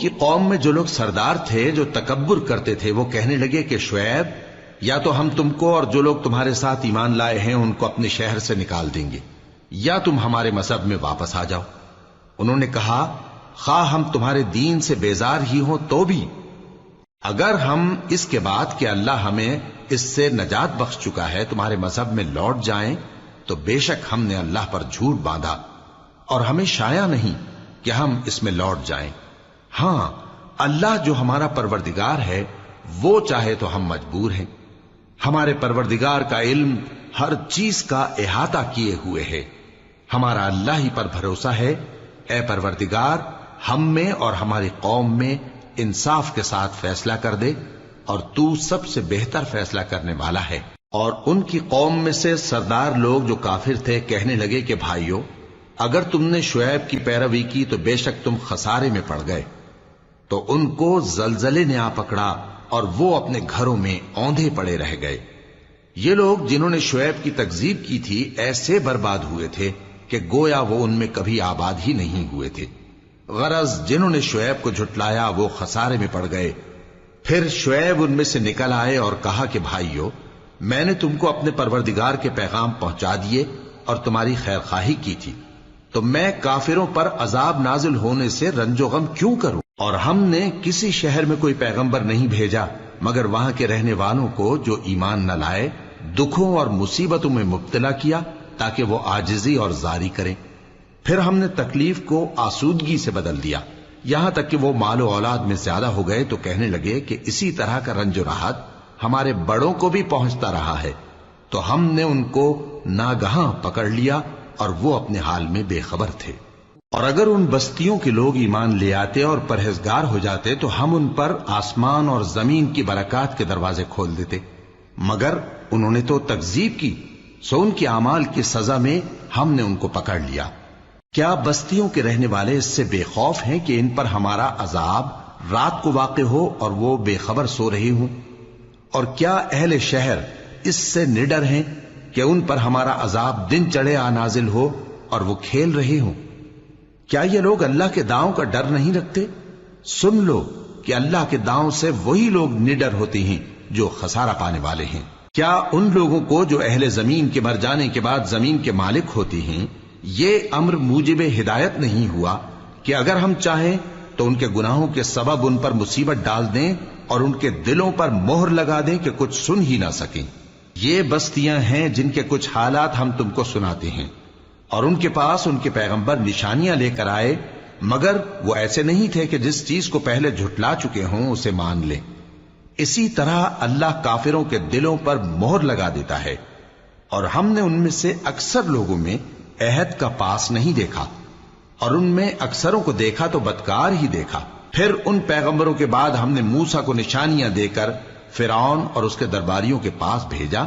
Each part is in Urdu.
کی قوم میں جو لوگ سردار تھے جو تکبر کرتے تھے وہ کہنے لگے کہ شعیب یا تو ہم تم کو اور جو لوگ تمہارے ساتھ ایمان لائے ہیں ان کو اپنے شہر سے نکال دیں گے یا تم ہمارے مذہب میں واپس آ جاؤ۔ انہوں نے کہا خواہ ہم تمہارے دین سے بیزار ہی ہوں تو بھی اگر ہم اس کے بعد کہ اللہ ہمیں اس سے نجات بخش چکا ہے تمہارے مذہب میں لوٹ جائیں تو بے شک ہم نے اللہ پر جھوٹ باندھا اور ہمیں شایع نہیں کہ ہم اس میں لوٹ جائیں۔ ہاں اللہ جو ہمارا پروردگار ہے وہ چاہے تو ہم مجبور ہیں۔ ہمارے پروردگار کا علم ہر چیز کا احاطہ کیے ہوئے ہے۔ ہمارا اللہ ہی پر بھروسہ ہے۔ اے پروردگار ہم میں اور ہماری قوم میں انصاف کے ساتھ فیصلہ کر دے اور تو سب سے بہتر فیصلہ کرنے والا ہے۔ اور ان کی قوم میں سے سردار لوگ جو کافر تھے کہنے لگے کہ بھائیو اگر تم نے شعیب کی پیروی کی تو بے شک تم خسارے میں پڑ گئے۔ تو ان کو زلزلے نے آ پکڑا اور وہ اپنے گھروں میں اوندھے پڑے رہ گئے۔ یہ لوگ جنہوں نے شعیب کی تکذیب کی تھی ایسے برباد ہوئے تھے کہ گویا وہ ان میں کبھی آباد ہی نہیں ہوئے تھے۔ غرض جنہوں نے شعیب کو جھٹلایا وہ خسارے میں پڑ گئے۔ پھر شعیب ان میں سے نکل آئے اور کہا کہ بھائیو میں نے تم کو اپنے پروردگار کے پیغام پہنچا دیے اور تمہاری خیر خواہی کی تھی، تو میں کافروں پر عذاب نازل ہونے سے رنج و غم کیوں کروں؟ اور ہم نے کسی شہر میں کوئی پیغمبر نہیں بھیجا مگر وہاں کے رہنے والوں کو جو ایمان نہ لائے دکھوں اور مصیبتوں میں مبتلا کیا تاکہ وہ عاجزی اور زاری کریں۔ پھر ہم نے تکلیف کو آسودگی سے بدل دیا یہاں تک کہ وہ مال و اولاد میں زیادہ ہو گئے تو کہنے لگے کہ اسی طرح کا رنج و راحت ہمارے بڑوں کو بھی پہنچتا رہا ہے، تو ہم نے ان کو ناگہاں پکڑ لیا اور وہ اپنے حال میں بے خبر تھے۔ اور اگر ان بستیوں کے لوگ ایمان لے آتے اور پرہیزگار ہو جاتے تو ہم ان پر آسمان اور زمین کی برکات کے دروازے کھول دیتے، مگر انہوں نے تو تکذیب کی، سو ان کے اعمال کی سزا میں ہم نے ان کو پکڑ لیا۔ کیا بستیوں کے رہنے والے اس سے بے خوف ہیں کہ ان پر ہمارا عذاب رات کو واقع ہو اور وہ بے خبر سو رہے ہوں؟ اور کیا اہل شہر اس سے نڈر ہیں کہ ان پر ہمارا عذاب دن چڑھے آ نازل ہو اور وہ کھیل رہے ہوں؟ کیا یہ لوگ اللہ کے داؤں کا ڈر نہیں رکھتے؟ سن لو کہ اللہ کے داؤں سے وہی لوگ نڈر ہوتے ہیں جو خسارہ پانے والے ہیں۔ کیا ان لوگوں کو جو اہل زمین کے مر جانے کے بعد زمین کے مالک ہوتے ہیں یہ امر موجب ہدایت نہیں ہوا کہ اگر ہم چاہیں تو ان کے گناہوں کے سبب ان پر مصیبت ڈال دیں اور ان کے دلوں پر مہر لگا دیں کہ کچھ سن ہی نہ سکیں؟ یہ بستیاں ہیں جن کے کچھ حالات ہم تم کو سناتے ہیں، اور ان کے پاس ان کے پیغمبر نشانیاں لے کر آئے مگر وہ ایسے نہیں تھے کہ جس چیز کو پہلے جھٹلا چکے ہوں اسے مان لیں۔ اسی طرح اللہ کافروں کے دلوں پر مہر لگا دیتا ہے، اور ہم نے ان میں سے اکثر لوگوں میں عہد کا پاس نہیں دیکھا اور ان میں اکثروں کو دیکھا تو بدکار ہی دیکھا۔ پھر ان پیغمبروں کے بعد ہم نے موسیٰ کو نشانیاں دے کر فرعون اور اس کے درباریوں کے پاس بھیجا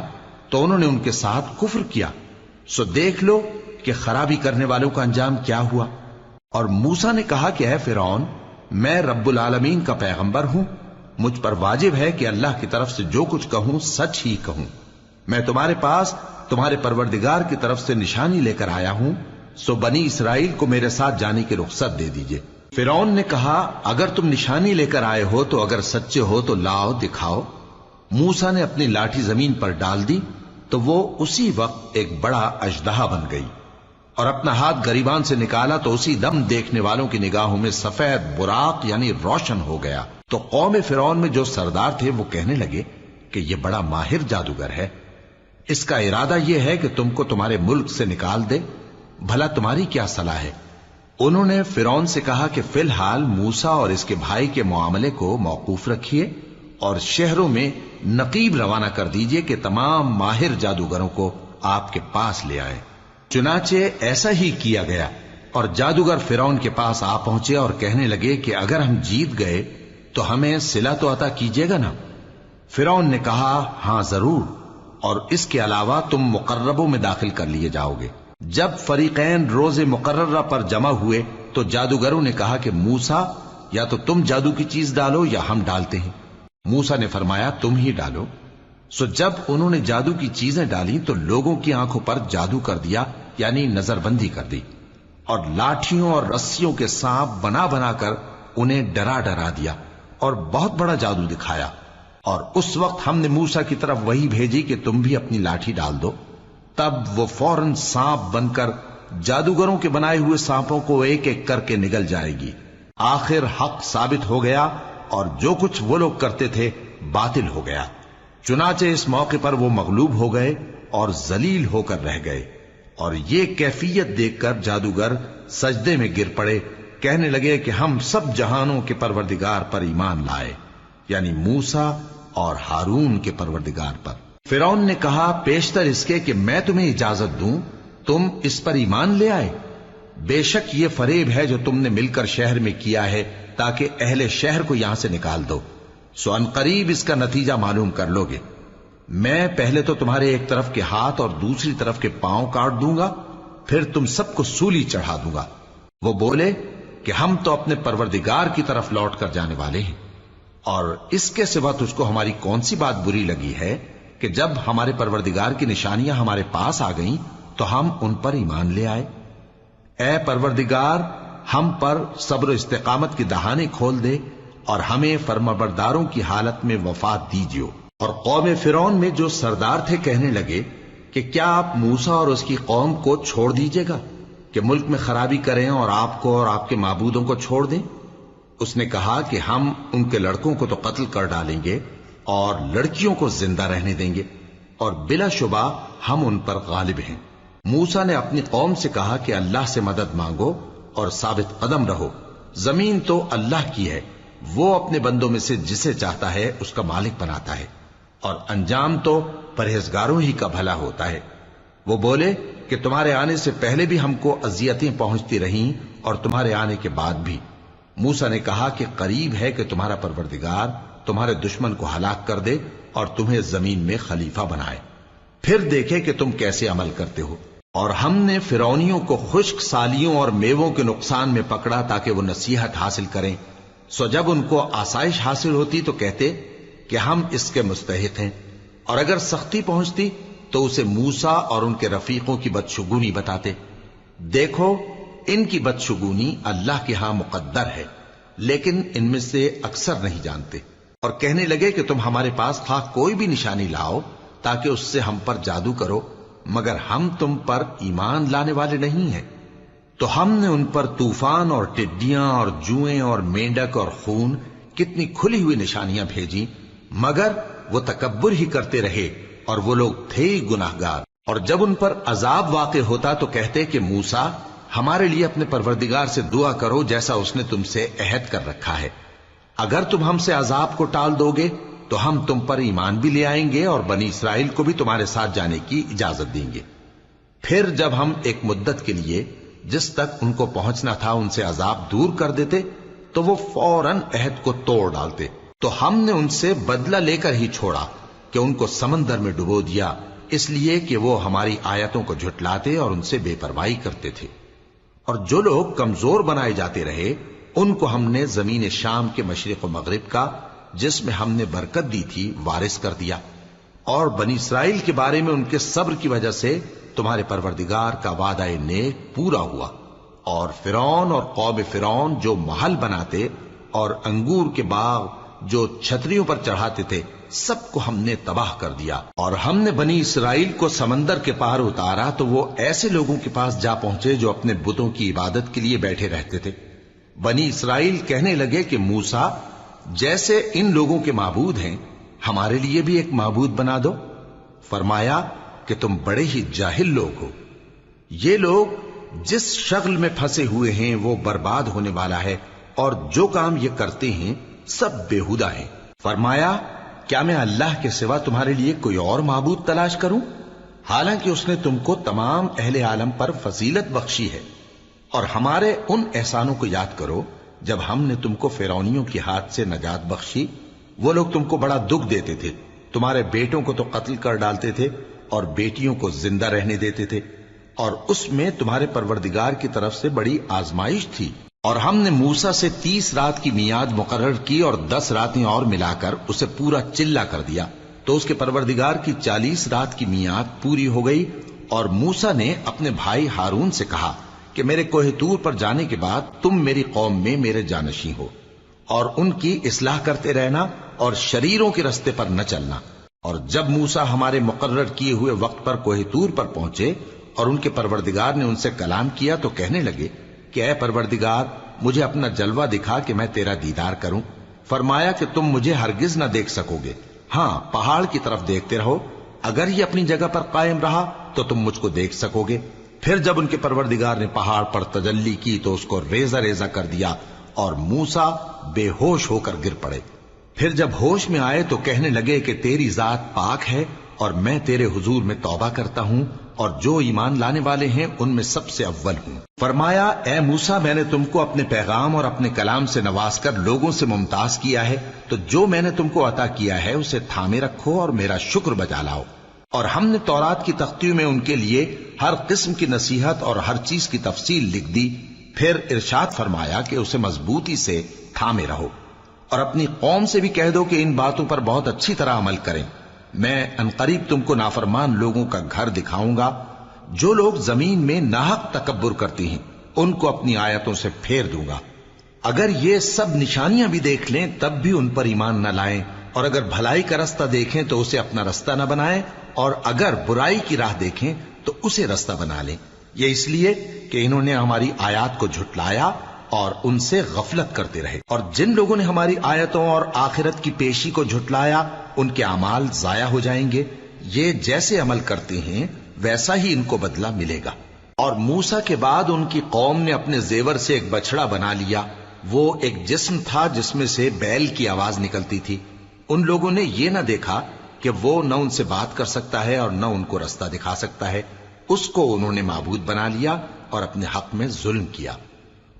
تو انہوں نے ان کے ساتھ کفر کیا، سو دیکھ لو کہ خرابی کرنے والوں کا انجام کیا ہوا۔ اور موسیٰ نے کہا کہ اے فرعون میں رب العالمین کا پیغمبر ہوں، مجھ پر واجب ہے کہ اللہ کی طرف سے جو کچھ کہوں سچ ہی کہوں۔ میں تمہارے پاس تمہارے پروردگار کی طرف سے نشانی لے کر آیا ہوں، سو بنی اسرائیل کو میرے ساتھ جانے کی رخصت دے دیجئے۔ فرعون نے کہا اگر تم نشانی لے کر آئے ہو تو اگر سچے ہو تو لاؤ دکھاؤ۔ موسیٰ نے اپنی لاٹھی زمین پر ڈال دی تو وہ اسی وقت ایک بڑا اژدہا بن گئی، اور اپنا ہاتھ گریبان سے نکالا تو اسی دم دیکھنے والوں کی نگاہوں میں سفید براق یعنی روشن ہو گیا۔ تو قوم فرعون میں جو سردار تھے وہ کہنے لگے کہ یہ بڑا ماہر جادوگر ہے، اس کا ارادہ یہ ہے کہ تم کو تمہارے ملک سے نکال دے، بھلا تمہاری کیا صلاح ہے؟ انہوں نے فرعون سے کہا کہ فی الحال موسیٰ اور اس کے بھائی کے معاملے کو موقوف رکھیے اور شہروں میں نقیب روانہ کر دیجئے کہ تمام ماہر جادوگروں کو آپ کے پاس لے آئے۔ چنانچہ ایسا ہی کیا گیا، اور جادوگر فرعون کے پاس آ پہنچے اور کہنے لگے کہ اگر ہم جیت گئے تو ہمیں صلہ تو عطا کیجیے گا نا؟ فرعون نے کہا ہاں ضرور، اور اس کے علاوہ تم مقربوں میں داخل کر لیے جاؤ گے۔ جب فریقین روز مقررہ پر جمع ہوئے تو جادوگروں نے کہا کہ موسیٰ یا تو تم جادو کی چیز ڈالو یا ہم ڈالتے ہیں۔ موسیٰ نے فرمایا تم ہی ڈالو۔ سو جب انہوں نے جادو کی چیزیں ڈالی تو لوگوں کی آنکھوں پر جادو کر دیا یعنی نظر بندی کر دی، اور لاٹھیوں اور رسیوں کے سانپ بنا بنا کر انہیں ڈرا ڈرا دیا اور بہت بڑا جادو دکھایا، اور اس وقت ہم نے موسیٰ کی طرف وہی بھیجی کہ تم بھی اپنی لاٹھی ڈال دو، تب وہ فوراً سانپ بن کر جادوگروں کے بنائے ہوئے سانپوں کو ایک ایک کر کے نگل جائے گی۔ آخر حق ثابت ہو گیا اور جو کچھ وہ لوگ کرتے تھے باطل ہو گیا۔ چنانچہ اس موقع پر وہ مغلوب ہو گئے اور ذلیل ہو کر رہ گئے، اور یہ کیفیت دیکھ کر جادوگر سجدے میں گر پڑے، کہنے لگے کہ ہم سب جہانوں کے پروردگار پر ایمان لائے، یعنی موسیٰ اور ہارون کے پروردگار پر۔ فرعون نے کہا پیشتر اس کے کہ میں تمہیں اجازت دوں تم اس پر ایمان لے آئے؟ بے شک یہ فریب ہے جو تم نے مل کر شہر میں کیا ہے تاکہ اہل شہر کو یہاں سے نکال دو، سو ان قریب اس کا نتیجہ معلوم کر لو گے۔ میں پہلے تو تمہارے ایک طرف کے ہاتھ اور دوسری طرف کے پاؤں کاٹ دوں گا، پھر تم سب کو سولی چڑھا دوں گا۔ وہ بولے کہ ہم تو اپنے پروردگار کی طرف لوٹ کر جانے والے ہیں، اور اس کے سوا تجھ کو ہماری کون سی بات بری لگی ہے کہ جب ہمارے پروردگار کی نشانیاں ہمارے پاس آ گئیں تو ہم ان پر ایمان لے آئے؟ اے پروردگار، ہم پر صبر و استقامت کی دہانے کھول دے اور ہمیں فرمانبرداروں کی حالت میں وفات دیجیو۔ اور قوم فرعون میں جو سردار تھے کہنے لگے کہ کیا آپ موسیٰ اور اس کی قوم کو چھوڑ دیجیے گا کہ ملک میں خرابی کریں اور آپ کو اور آپ کے معبودوں کو چھوڑ دیں؟ اس نے کہا کہ ہم ان کے لڑکوں کو تو قتل کر ڈالیں گے اور لڑکیوں کو زندہ رہنے دیں گے، اور بلا شبہ ہم ان پر غالب ہیں۔ موسیٰ نے اپنی قوم سے کہا کہ اللہ سے مدد مانگو اور ثابت قدم رہو، زمین تو اللہ کی ہے، وہ اپنے بندوں میں سے جسے چاہتا ہے اس کا مالک بناتا ہے، اور انجام تو پرہیزگاروں ہی کا بھلا ہوتا ہے۔ وہ بولے کہ تمہارے آنے سے پہلے بھی ہم کو اذیتیں پہنچتی رہیں اور تمہارے آنے کے بعد بھی۔ موسیٰ نے کہا کہ قریب ہے کہ تمہارا پروردگار تمہارے دشمن کو ہلاک کر دے اور تمہیں زمین میں خلیفہ بنائے، پھر دیکھے کہ تم کیسے عمل کرتے ہو۔ اور ہم نے فرعونیوں کو خشک سالیوں اور میووں کے نقصان میں پکڑا تاکہ وہ نصیحت حاصل کریں، سو جب ان کو آسائش حاصل ہوتی تو کہتے کہ ہم اس کے مستحق ہیں، اور اگر سختی پہنچتی تو اسے موسیٰ اور ان کے رفیقوں کی بدشگونی بتاتے۔ دیکھو ان کی بدشگونی اللہ کے ہاں مقدر ہے، لیکن ان میں سے اکثر نہیں جانتے۔ اور کہنے لگے کہ تم ہمارے پاس خواہ کوئی بھی نشانی لاؤ تاکہ اس سے ہم پر جادو کرو، مگر ہم تم پر ایمان لانے والے نہیں ہیں۔ تو ہم نے ان پر طوفان اور ٹڈیاں اور جوئیں اور مینڈک اور خون کتنی کھلی ہوئی نشانیاں بھیجی، مگر وہ تکبر ہی کرتے رہے اور وہ لوگ تھے ہی گناہگار۔ اور جب ان پر عذاب واقع ہوتا تو کہتے کہ موسیٰ ہمارے لیے اپنے پروردگار سے دعا کرو جیسا اس نے تم سے عہد کر رکھا ہے، اگر تم ہم سے عذاب کو ٹال دو گے تو ہم تم پر ایمان بھی لے آئیں گے اور بنی اسرائیل کو بھی تمہارے ساتھ جانے کی اجازت دیں گے۔ پھر جب ہم ایک مدت کے لیے جس تک ان کو پہنچنا تھا ان سے عذاب دور کر دیتے تو وہ فوراً عہد کو توڑ ڈالتے، تو ہم نے ان سے بدلہ لے کر ہی چھوڑا کہ ان کو سمندر میں ڈبو دیا، اس لیے کہ وہ ہماری آیتوں کو جھٹلاتے اور ان سے بے پرواہی کرتے تھے۔ اور جو لوگ کمزور بنائے جاتے رہے ان کو ہم نے زمین شام کے مشرق و مغرب کا جس میں ہم نے برکت دی تھی وارث کر دیا، اور بنی اسرائیل کے بارے میں ان کے صبر کی وجہ سے تمہارے پروردگار کا وعدہ نیک پورا ہوا۔ اور فرعون اور قوم فرعون جو محل بناتے اور انگور کے باغ جو چھتریوں پر چڑھاتے تھے سب کو ہم نے تباہ کر دیا۔ اور ہم نے بنی اسرائیل کو سمندر کے پار اتارا تو وہ ایسے لوگوں کے پاس جا پہنچے جو اپنے بتوں کی عبادت کے لیے بیٹھے رہتے تھے۔ بنی اسرائیل کہنے لگے کہ موسیٰ جیسے ان لوگوں کے معبود ہیں ہمارے لیے بھی ایک معبود بنا دو۔ فرمایا کہ تم بڑے ہی جاہل لوگ ہو، یہ لوگ جس شغل میں پھنسے ہوئے ہیں وہ برباد ہونے والا ہے، اور جو کام یہ کرتے ہیں سب بےہودہ ہیں۔ فرمایا کیا میں اللہ کے سوا تمہارے لیے کوئی اور معبود تلاش کروں، حالانکہ اس نے تم کو تمام اہل عالم پر فضیلت بخشی ہے۔ اور ہمارے ان احسانوں کو یاد کرو جب ہم نے تم کو فرعونیوں کے ہاتھ سے نجات بخشی، وہ لوگ تم کو بڑا دکھ دیتے تھے، تمہارے بیٹوں کو تو قتل کر ڈالتے تھے اور بیٹیوں کو زندہ رہنے دیتے تھے، اور اس میں تمہارے پروردگار کی طرف سے بڑی آزمائش تھی۔ اور ہم نے موسیٰ سے 30 رات کی میعاد مقرر کی اور 10 راتیں اور ملا کر اسے پورا چلہ کر دیا، تو اس کے پروردگار کی 40 رات کی میعاد پوری ہو گئی۔ اور موسیٰ نے اپنے بھائی ہارون سے کہا کہ میرے کوہ طور پر جانے کے بعد تم میری قوم میں میرے جانشین ہو، اور ان کی اصلاح کرتے رہنا اور شریروں کے رستے پر نہ چلنا۔ اور جب موسیٰ ہمارے مقرر کیے ہوئے وقت پر کوہ طور پر پہنچے اور ان کے پروردگار نے ان سے کلام کیا تو کہنے لگے کہ اے پروردگار مجھے اپنا جلوہ دکھا کہ میں تیرا دیدار کروں۔ فرمایا کہ تم مجھے ہرگز نہ دیکھ سکو گے، ہاں پہاڑ کی طرف دیکھتے رہو، اگر یہ اپنی جگہ پر قائم رہا تو تم مجھ کو دیکھ سکو گے۔ پھر جب ان کے پروردگار نے پہاڑ پر تجلی کی تو اس کو ریزہ ریزہ کر دیا اور موسیٰ بے ہوش ہو کر گر پڑے۔ پھر جب ہوش میں آئے تو کہنے لگے کہ تیری ذات پاک ہے اور میں تیرے حضور میں توبہ کرتا ہوں اور جو ایمان لانے والے ہیں ان میں سب سے اول ہوں۔ فرمایا اے موسیٰ میں نے تم کو اپنے پیغام اور اپنے کلام سے نواز کر لوگوں سے ممتاز کیا ہے، تو جو میں نے تم کو عطا کیا ہے اسے تھامے رکھو اور میرا شکر بجا لاؤ۔ اور ہم نے تورات کی تختیوں میں ان کے لیے ہر قسم کی نصیحت اور ہر چیز کی تفصیل لکھ دی۔ پھر ارشاد فرمایا کہ اسے مضبوطی سے تھامے رہو اور اپنی قوم سے بھی کہہ دو کہ ان باتوں پر بہت اچھی طرح عمل کریں۔ میں انقریب تم کو نافرمان لوگوں کا گھر دکھاؤں گا، جو لوگ زمین میں ناحق تکبر کرتی ہیں ان کو اپنی آیتوں سے پھیر دوں گا۔ اگر یہ سب نشانیاں بھی دیکھ لیں تب بھی ان پر ایمان نہ لائیں، اور اگر بھلائی کا رستہ دیکھیں تو اسے اپنا رستہ نہ بنائیں، اور اگر برائی کی راہ دیکھیں تو اسے رستہ بنا لیں۔ یہ اس لیے کہ انہوں نے ہماری آیات کو جھٹلایا اور ان سے غفلت کرتے رہے۔ اور جن لوگوں نے ہماری آیتوں اور آخرت کی پیشی کو جھٹلایا ان کے اعمال ضائع ہو جائیں گے۔ یہ جیسے عمل کرتے ہیں ویسا ہی ان کو بدلہ ملے گا۔ اور موسیٰ کے بعد ان کی قوم نے اپنے زیور سے ایک بچڑا بنا لیا، وہ ایک جسم تھا جس میں سے بیل کی آواز نکلتی تھی۔ ان لوگوں نے یہ نہ دیکھا کہ وہ نہ ان سے بات کر سکتا ہے اور نہ ان کو رستہ دکھا سکتا ہے، اس کو انہوں نے معبود بنا لیا اور اپنے حق میں ظلم کیا۔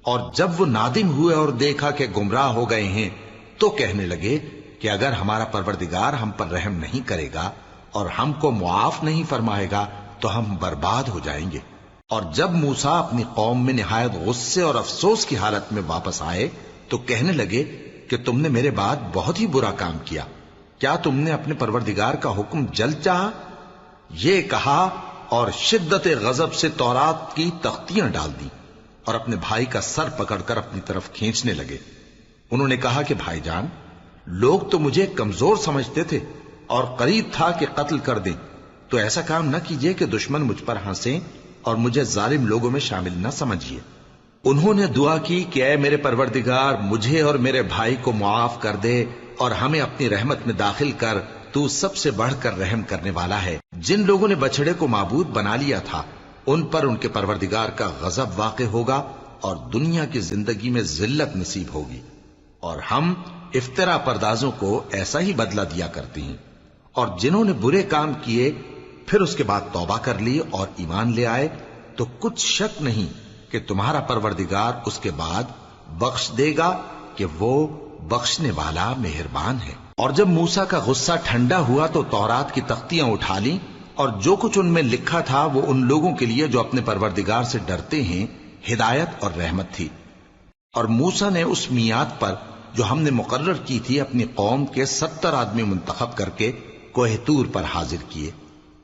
اور جب وہ نادم ہوئے اور دیکھا کہ گمراہ ہو گئے ہیں تو کہنے لگے کہ اگر ہمارا پروردگار ہم پر رحم نہیں کرے گا اور ہم کو معاف نہیں فرمائے گا تو ہم برباد ہو جائیں گے۔ اور جب موسیٰ اپنی قوم میں نہایت غصے اور افسوس کی حالت میں واپس آئے تو کہنے لگے کہ تم نے میرے بعد بہت ہی برا کام کیا، کیا تم نے اپنے پروردگار کا حکم جلد چاہا؟ یہ کہا اور شدت غضب سے تورات کی تختیاں ڈال دی اور اپنے بھائی کا سر پکڑ کر اپنی طرف کھینچنے لگے۔ انہوں نے کہا کہ بھائی جان، لوگ تو مجھے کمزور سمجھتے تھے اور قریب تھا کہ قتل کر دیں، تو ایسا کام نہ کیجیے کہ دشمن مجھ پر ہنسیں اور مجھے ظالم لوگوں میں شامل نہ سمجھیے۔ انہوں نے دعا کی کہ اے میرے پروردگار مجھے اور میرے بھائی کو معاف کر دے اور ہمیں اپنی رحمت میں داخل کر، تو سب سے بڑھ کر رحم کرنے والا ہے۔ جن لوگوں نے بچڑے کو معبود بنا لیا تھا ان پر ان کے پروردگار کا غضب واقع ہوگا اور دنیا کی زندگی میں ذلت نصیب ہوگی، اور ہم افترا پردازوں کو ایسا ہی بدلہ دیا کرتے ہیں۔ اور جنہوں نے برے کام کیے پھر اس کے بعد توبہ کر لی اور ایمان لے آئے تو کچھ شک نہیں کہ تمہارا پروردگار اس کے بعد بخش دے گا کہ وہ بخشنے والا مہربان ہے۔ اور جب موسیٰ کا غصہ ٹھنڈا ہوا تو تورات کی تختیاں اٹھا لیں، اور جو کچھ ان میں لکھا تھا وہ ان لوگوں کے لیے جو اپنے پروردگار سے ڈرتے ہیں ہدایت اور رحمت تھی۔ اور موسیٰ نے اس میعاد پر جو ہم نے مقرر کی تھی اپنی قوم کے 70 آدمی منتخب کر کے کوہ طور پر حاضر کیے۔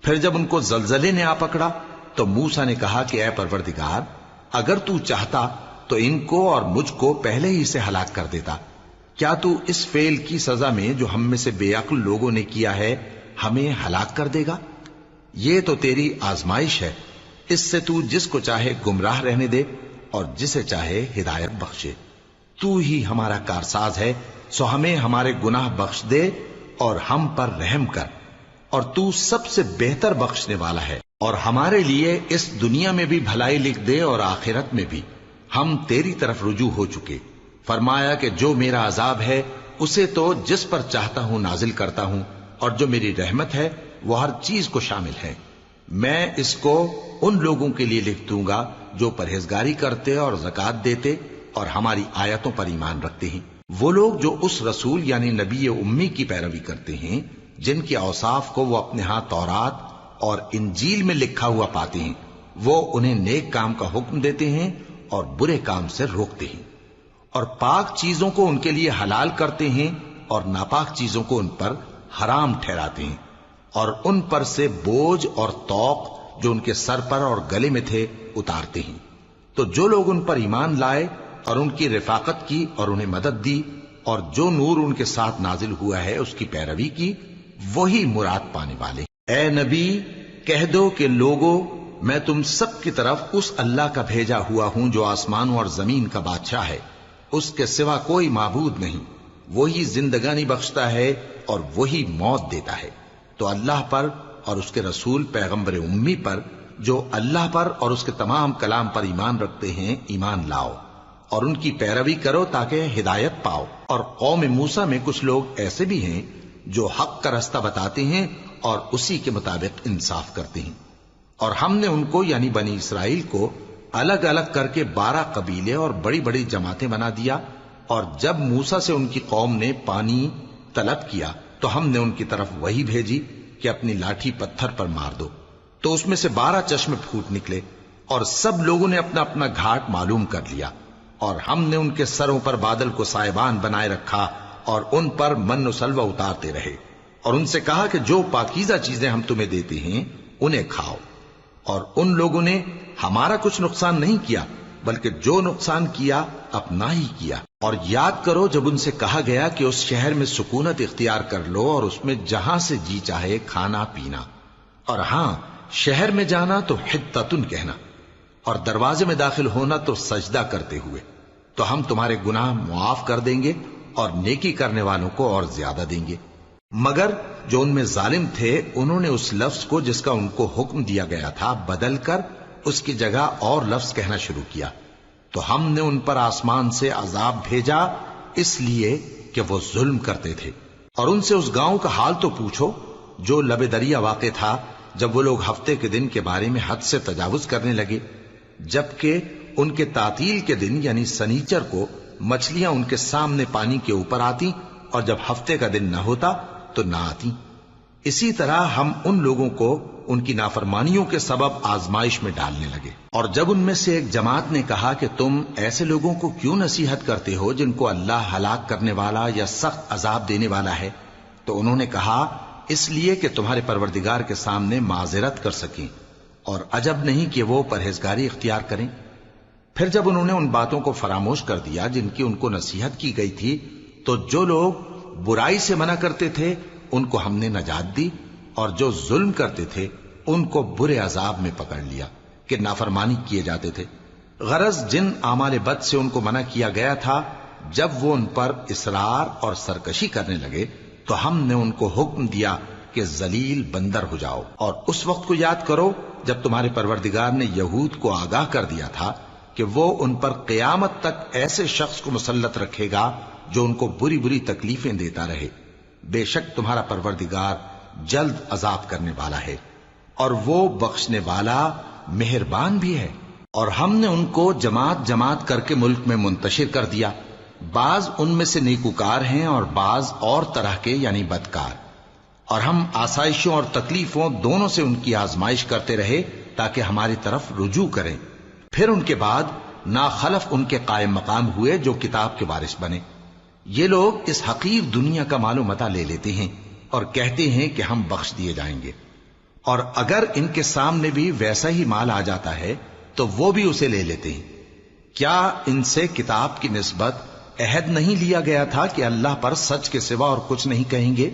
پھر جب ان کو زلزلے نے آ پکڑا تو موسیٰ نے کہا کہ اے پروردگار اگر تو چاہتا تو ان کو اور مجھ کو پہلے ہی سے ہلاک کر دیتا، کیا تو اس فعل کی سزا میں جو ہم میں سے بے عقل لوگوں نے کیا ہے ہمیں ہلاک کر دے گا؟ یہ تو تیری آزمائش ہے، اس سے تو جس کو چاہے گمراہ رہنے دے اور جسے چاہے ہدایت بخشے۔ تو ہی ہمارا کارساز ہے، سو ہمیں ہمارے گناہ بخش دے اور ہم پر رحم کر، اور تو سب سے بہتر بخشنے والا ہے۔ اور ہمارے لیے اس دنیا میں بھی بھلائی لکھ دے اور آخرت میں بھی، ہم تیری طرف رجوع ہو چکے۔ فرمایا کہ جو میرا عذاب ہے اسے تو جس پر چاہتا ہوں نازل کرتا ہوں، اور جو میری رحمت ہے وہ ہر چیز کو شامل ہے۔ میں اس کو ان لوگوں کے لیے لکھ دوں گا جو پرہیزگاری کرتے اور زکوٰۃ دیتے اور ہماری آیتوں پر ایمان رکھتے ہیں، وہ لوگ جو اس رسول یعنی نبی امی کی پیروی کرتے ہیں جن کے اوصاف کو وہ اپنے ہاں تورات اور انجیل میں لکھا ہوا پاتے ہیں، وہ انہیں نیک کام کا حکم دیتے ہیں اور برے کام سے روکتے ہیں، اور پاک چیزوں کو ان کے لیے حلال کرتے ہیں اور ناپاک چیزوں کو ان پر حرام ٹھہراتے ہیں، اور ان پر سے بوجھ اور طوق جو ان کے سر پر اور گلے میں تھے اتارتے ہیں۔ تو جو لوگ ان پر ایمان لائے اور ان کی رفاقت کی اور انہیں مدد دی اور جو نور ان کے ساتھ نازل ہوا ہے اس کی پیروی کی، وہی مراد پانے والے۔ اے نبی کہہ دو کہ لوگو میں تم سب کی طرف اس اللہ کا بھیجا ہوا ہوں جو آسمانوں اور زمین کا بادشاہ ہے، اس کے سوا کوئی معبود نہیں، وہی زندگانی بخشتا ہے اور وہی موت دیتا ہے۔ تو اللہ پر اور اس کے رسول پیغمبر امی پر جو اللہ پر اور اس کے تمام کلام پر ایمان رکھتے ہیں ایمان لاؤ اور ان کی پیروی کرو تاکہ ہدایت پاؤ۔ اور قوم موسیٰ میں کچھ لوگ ایسے بھی ہیں جو حق کا راستہ بتاتے ہیں اور اسی کے مطابق انصاف کرتے ہیں۔ اور ہم نے ان کو یعنی بنی اسرائیل کو الگ الگ کر کے 12 قبیلے اور بڑی بڑی جماعتیں بنا دیا، اور جب موسیٰ سے ان کی قوم نے پانی طلب کیا تو ہم نے ان کی طرف وہی بھیجی کہ اپنی لاٹھی پتھر پر مار دو، تو اس میں سے 12 چشمے پھوٹ نکلے، اور سب لوگوں نے اپنا اپنا گھاٹ معلوم کر لیا، اور ہم نے ان کے سروں پر بادل کو سائبان بنائے رکھا اور ان پر من و سلوہ اتارتے رہے، اور ان سے کہا کہ جو پاکیزہ چیزیں ہم تمہیں دیتے ہیں انہیں کھاؤ۔ اور ان لوگوں نے ہمارا کچھ نقصان نہیں کیا بلکہ جو نقصان کیا اپنا ہی کیا۔ اور یاد کرو جب ان سے کہا گیا کہ اس شہر میں سکونت اختیار کر لو اور اس میں جہاں سے جی چاہے کھانا پینا، اور ہاں شہر میں جانا تو حتتن کہنا، اور دروازے میں داخل ہونا تو سجدہ کرتے ہوئے، تو ہم تمہارے گناہ معاف کر دیں گے اور نیکی کرنے والوں کو اور زیادہ دیں گے۔ مگر جو ان میں ظالم تھے انہوں نے اس لفظ کو جس کا ان کو حکم دیا گیا تھا بدل کر اس کی جگہ اور لفظ کہنا شروع کیا، تو ہم نے ان پر آسمان سے عذاب بھیجا اس لیے کہ وہ ظلم کرتے تھے۔ اور ان سے اس گاؤں کا حال تو پوچھو جو لب دریا واقع تھا، جب وہ لوگ ہفتے کے دن کے بارے میں حد سے تجاوز کرنے لگے، جبکہ ان کے تعطیل کے دن یعنی سنیچر کو مچھلیاں ان کے سامنے پانی کے اوپر آتی، اور جب ہفتے کا دن نہ ہوتا تو نہ آتی۔ اسی طرح ہم ان لوگوں کو ان کی نافرمانیوں کے سبب آزمائش میں ڈالنے لگے۔ اور جب ان میں سے ایک جماعت نے کہا کہ تم ایسے لوگوں کو کیوں نصیحت کرتے ہو جن کو اللہ ہلاک کرنے والا یا سخت عذاب دینے والا ہے، تو انہوں نے کہا اس لیے کہ تمہارے پروردگار کے سامنے معذرت کر سکیں، اور عجب نہیں کہ وہ پرہیزگاری اختیار کریں۔ پھر جب انہوں نے ان باتوں کو فراموش کر دیا جن کی ان کو نصیحت کی گئی تھی، تو جو لوگ برائی سے منع کرتے تھے ان کو ہم نے نجات دی، اور جو ظلم کرتے تھے ان کو برے عذاب میں پکڑ لیا کہ نافرمانی کیے جاتے تھے۔ غرض جن اعمال بد سے ان کو منع کیا گیا تھا، جب وہ ان پر اصرار اور سرکشی کرنے لگے تو ہم نے ان کو حکم دیا کہ ذلیل بندر ہو جاؤ۔ اور اس وقت کو یاد کرو جب تمہارے پروردگار نے یہود کو آگاہ کر دیا تھا کہ وہ ان پر قیامت تک ایسے شخص کو مسلط رکھے گا جو ان کو بری بری تکلیفیں دیتا رہے۔ بے شک تمہارا پروردگار جلد عذاب کرنے والا ہے، اور وہ بخشنے والا مہربان بھی ہے۔ اور ہم نے ان کو جماعت جماعت کر کے ملک میں منتشر کر دیا، بعض ان میں سے نیکوکار ہیں اور بعض اور طرح کے یعنی بدکار، اور ہم آسائشوں اور تکلیفوں دونوں سے ان کی آزمائش کرتے رہے تاکہ ہماری طرف رجوع کریں۔ پھر ان کے بعد ناخلف ان کے قائم مقام ہوئے جو کتاب کے وارث بنے۔ یہ لوگ اس حقیر دنیا کا مال و متاع لے لیتے ہیں اور کہتے ہیں کہ ہم بخش دیے جائیں گے، اور اگر ان کے سامنے بھی ویسا ہی مال آ جاتا ہے تو وہ بھی اسے لے لیتے ہیں۔ کیا ان سے کتاب کی نسبت عہد نہیں لیا گیا تھا کہ اللہ پر سچ کے سوا اور کچھ نہیں کہیں گے؟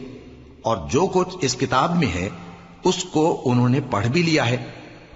اور جو کچھ اس کتاب میں ہے اس کو انہوں نے پڑھ بھی لیا ہے،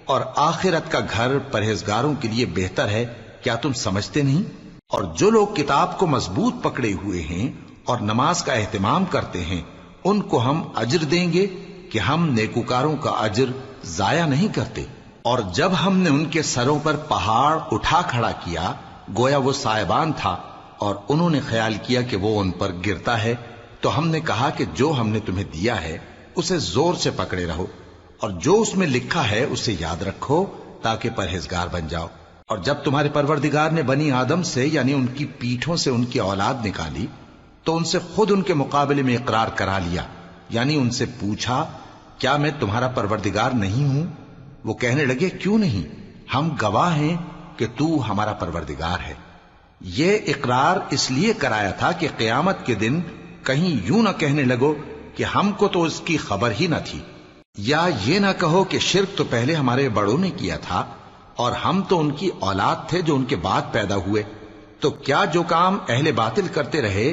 اور آخرت کا گھر پرہیزگاروں کے لیے بہتر ہے، کیا تم سمجھتے نہیں؟ اور جو لوگ کتاب کو مضبوط پکڑے ہوئے ہیں اور نماز کا اہتمام کرتے ہیں ان کو ہم اجر دیں گے کہ ہم نیکوکاروں کا اجر ضائع نہیں کرتے۔ اور جب ہم نے ان کے سروں پر پہاڑ اٹھا کھڑا کیا گویا وہ سائبان تھا، اور انہوں نے خیال کیا کہ وہ ان پر گرتا ہے، تو ہم نے کہا کہ جو ہم نے تمہیں دیا ہے اسے زور سے پکڑے رہو، اور جو اس میں لکھا ہے اسے یاد رکھو تاکہ پرہیزگار بن جاؤ۔ اور جب تمہارے پروردگار نے بنی آدم سے یعنی ان کی پیٹھوں سے ان کی اولاد نکالی تو ان سے خود ان کے مقابلے میں اقرار کرا لیا، یعنی ان سے پوچھا کیا میں تمہارا پروردگار نہیں ہوں؟ وہ کہنے لگے کیوں نہیں، ہم گواہ ہیں کہ تو ہمارا پروردگار ہے۔ یہ اقرار اس لیے کرایا تھا کہ قیامت کے دن کہیں یوں نہ کہنے لگو کہ ہم کو تو اس کی خبر ہی نہ تھی، یا یہ نہ کہو کہ شرک تو پہلے ہمارے بڑوں نے کیا تھا اور ہم تو ان کی اولاد تھے جو ان کے بعد پیدا ہوئے۔ تو کیا جو کام اہل باطل کرتے رہے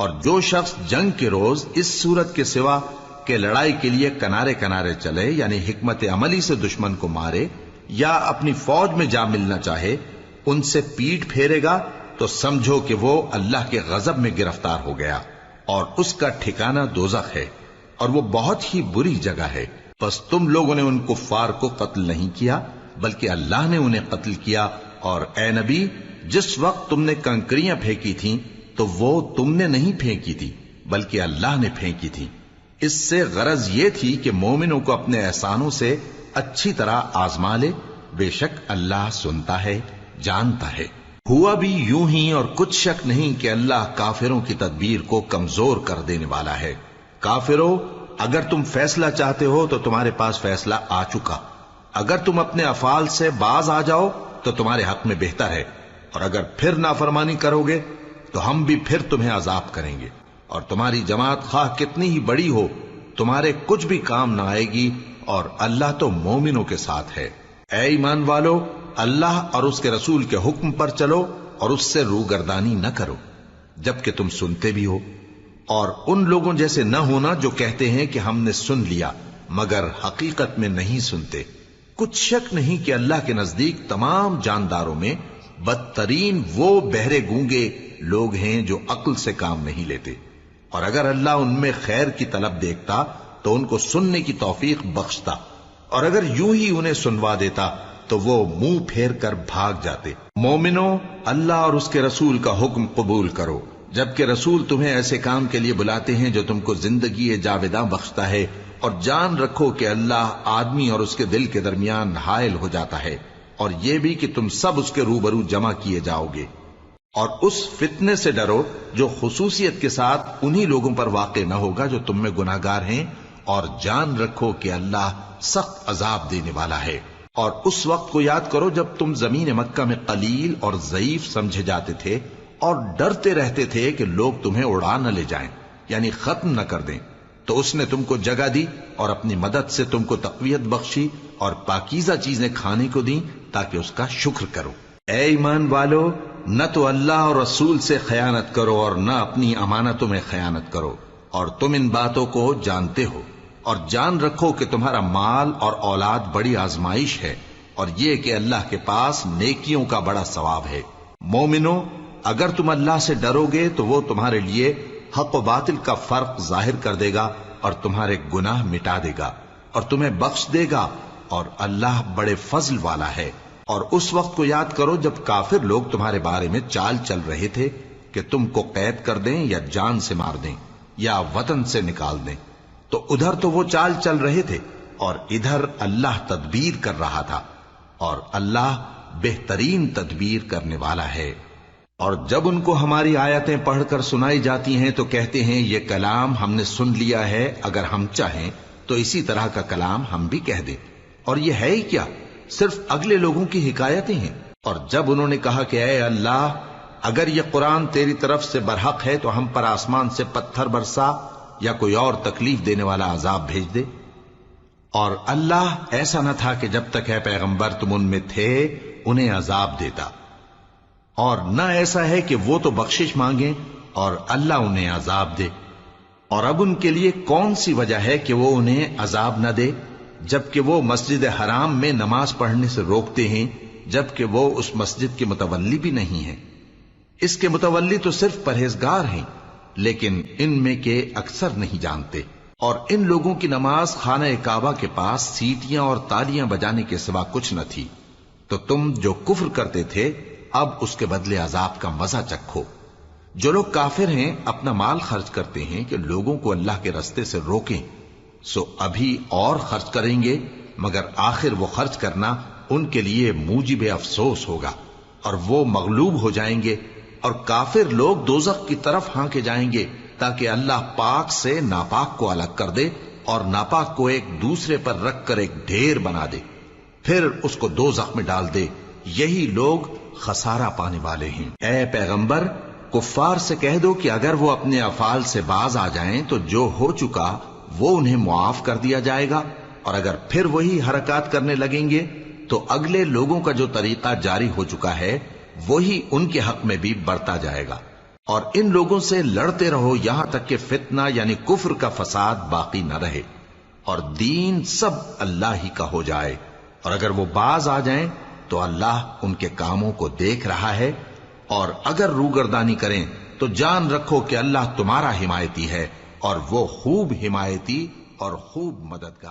اور جو شخص جنگ کے روز اس صورت کے سوا کہ لڑائی کے لیے کنارے کنارے چلے، یعنی حکمت عملی سے دشمن کو مارے یا اپنی فوج میں جا ملنا چاہے، ان سے پیٹ پھیرے گا تو سمجھو کہ وہ اللہ کے غضب میں گرفتار ہو گیا، اور اس کا ٹھکانہ دوزخ ہے، اور وہ بہت ہی بری جگہ ہے۔ پس تم لوگوں نے ان کفار کو قتل نہیں کیا بلکہ اللہ نے انہیں قتل کیا، اور اے نبی جس وقت تم نے کنکریاں پھینکی تھیں تو وہ تم نے نہیں پھینکی تھی بلکہ اللہ نے پھینکی تھی۔ اس سے غرض یہ تھی کہ مومنوں کو اپنے احسانوں سے اچھی طرح آزما لے، بے شک اللہ سنتا ہے، جانتا ہے۔ ہوا بھی یوں ہی، اور کچھ شک نہیں کہ اللہ کافروں کی تدبیر کو کمزور کر دینے والا ہے۔ کافروں، اگر تم فیصلہ چاہتے ہو تو تمہارے پاس فیصلہ آ چکا، اگر تم اپنے افعال سے باز آ جاؤ تو تمہارے حق میں بہتر ہے، اور اگر پھر نافرمانی کرو گے تو ہم بھی پھر تمہیں عذاب کریں گے، اور تمہاری جماعت خواہ کتنی ہی بڑی ہو تمہارے کچھ بھی کام نہ آئے گی، اور اللہ تو مومنوں کے ساتھ ہے۔ اے ایمان والو، اللہ اور اس کے رسول کے حکم پر چلو اور اس سے روگردانی نہ کرو جبکہ تم سنتے بھی ہو، اور ان لوگوں جیسے نہ ہونا جو کہتے ہیں کہ ہم نے سن لیا مگر حقیقت میں نہیں سنتے۔ کچھ شک نہیں کہ اللہ کے نزدیک تمام جانداروں میں بدترین وہ بہرے گونگے لوگ ہیں جو عقل سے کام نہیں لیتے، اور اگر اللہ ان میں خیر کی طلب دیکھتا تو ان کو سننے کی توفیق بخشتا، اور اگر یوں ہی انہیں سنوا دیتا تو وہ منہ پھیر کر بھاگ جاتے۔ مومنوں، اللہ اور اس کے رسول کا حکم قبول کرو، جبکہ رسول تمہیں ایسے کام کے لیے بلاتے ہیں جو تم کو زندگی جاوداں بخشتا ہے، اور جان رکھو کہ اللہ آدمی اور اس کے دل کے درمیان حائل ہو جاتا ہے، اور یہ بھی کہ تم سب اس کے روبرو جمع کیے جاؤ گے۔ اور اس فتنے سے ڈرو جو خصوصیت کے ساتھ انہی لوگوں پر واقع نہ ہوگا جو تم میں گناہگار ہیں، اور جان رکھو کہ اللہ سخت عذاب دینے والا ہے۔ اور اس وقت کو یاد کرو جب تم زمین مکہ میں قلیل اور ضعیف سمجھے جاتے تھے اور ڈرتے رہتے تھے کہ لوگ تمہیں اڑا نہ لے جائیں، یعنی ختم نہ کر دیں، تو اس نے تم کو جگہ دی اور اپنی مدد سے تم کو تقویت بخشی اور پاکیزہ چیزیں کھانے کو دیں تاکہ اس کا شکر کرو۔ اے ایمان والو، نہ تو اللہ اور رسول سے خیانت کرو اور نہ اپنی امانتوں میں خیانت کرو، اور تم ان باتوں کو جانتے ہو، اور جان رکھو کہ تمہارا مال اور اولاد بڑی آزمائش ہے، اور یہ کہ اللہ کے پاس نیکیوں کا بڑا ثواب ہے۔ مومنو، اگر تم اللہ سے ڈرو گے تو وہ تمہارے لیے حق و باطل کا فرق ظاہر کر دے گا اور تمہارے گناہ مٹا دے گا اور تمہیں بخش دے گا، اور اللہ بڑے فضل والا ہے۔ اور اس وقت کو یاد کرو جب کافر لوگ تمہارے بارے میں چال چل رہے تھے کہ تم کو قید کر دیں یا جان سے مار دیں یا وطن سے نکال دیں، تو ادھر تو وہ چال چل رہے تھے اور ادھر اللہ تدبیر کر رہا تھا، اور اللہ بہترین تدبیر کرنے والا ہے۔ اور جب ان کو ہماری آیتیں پڑھ کر سنائی جاتی ہیں تو کہتے ہیں یہ کلام ہم نے سن لیا ہے، اگر ہم چاہیں تو اسی طرح کا کلام ہم بھی کہہ دیں، اور یہ ہے ہی کیا، صرف اگلے لوگوں کی حکایتیں ہیں۔ اور جب انہوں نے کہا کہ اے اللہ، اگر یہ قرآن تیری طرف سے برحق ہے تو ہم پر آسمان سے پتھر برسا یا کوئی اور تکلیف دینے والا عذاب بھیج دے، اور اللہ ایسا نہ تھا کہ جب تک اے پیغمبر تم ان میں تھے انہیں عذاب دیتا، اور نہ ایسا ہے کہ وہ تو بخشش مانگیں اور اللہ انہیں عذاب دے۔ اور اب ان کے لیے کون سی وجہ ہے کہ وہ انہیں عذاب نہ دے، جبکہ وہ مسجد حرام میں نماز پڑھنے سے روکتے ہیں، جبکہ وہ اس مسجد کے متولی بھی نہیں ہیں۔ اس کے متولی تو صرف پرہیزگار ہیں، لیکن ان میں کے اکثر نہیں جانتے۔ اور ان لوگوں کی نماز خانہ کعبہ کے پاس سیٹیاں اور تالیاں بجانے کے سوا کچھ نہ تھی، تو تم جو کفر کرتے تھے اب اس کے بدلے عذاب کا مزہ چکھو۔ جو لوگ کافر ہیں اپنا مال خرچ کرتے ہیں کہ لوگوں کو اللہ کے رستے سے روکیں، سو ابھی اور خرچ کریں گے، مگر آخر وہ خرچ کرنا ان کے لیے موجب افسوس ہوگا، اور وہ مغلوب ہو جائیں گے، اور کافر لوگ دوزخ کی طرف ہانکے جائیں گے تاکہ اللہ پاک سے ناپاک کو الگ کر دے اور ناپاک کو ایک دوسرے پر رکھ کر ایک ڈھیر بنا دے، پھر اس کو دوزخ میں ڈال دے۔ یہی لوگ خسارہ پانے والے ہیں۔ اے پیغمبر، کفار سے کہہ دو کہ اگر وہ اپنے افعال سے باز آ جائیں تو جو ہو چکا وہ انہیں معاف کر دیا جائے گا، اور اگر پھر وہی حرکات کرنے لگیں گے تو اگلے لوگوں کا جو طریقہ جاری ہو چکا ہے وہی ان کے حق میں بھی برتا جائے گا، اور ان لوگوں سے لڑتے رہو یہاں تک کہ فتنہ یعنی کفر کا فساد باقی نہ رہے اور دین سب اللہ ہی کا ہو جائے. اور اگر وہ باز آ جائیں تو اللہ ان کے کاموں کو دیکھ رہا ہے، اور اگر روگردانی کریں تو جان رکھو کہ اللہ تمہارا حمایتی ہے اور وہ خوب حمایتی اور خوب مددگار.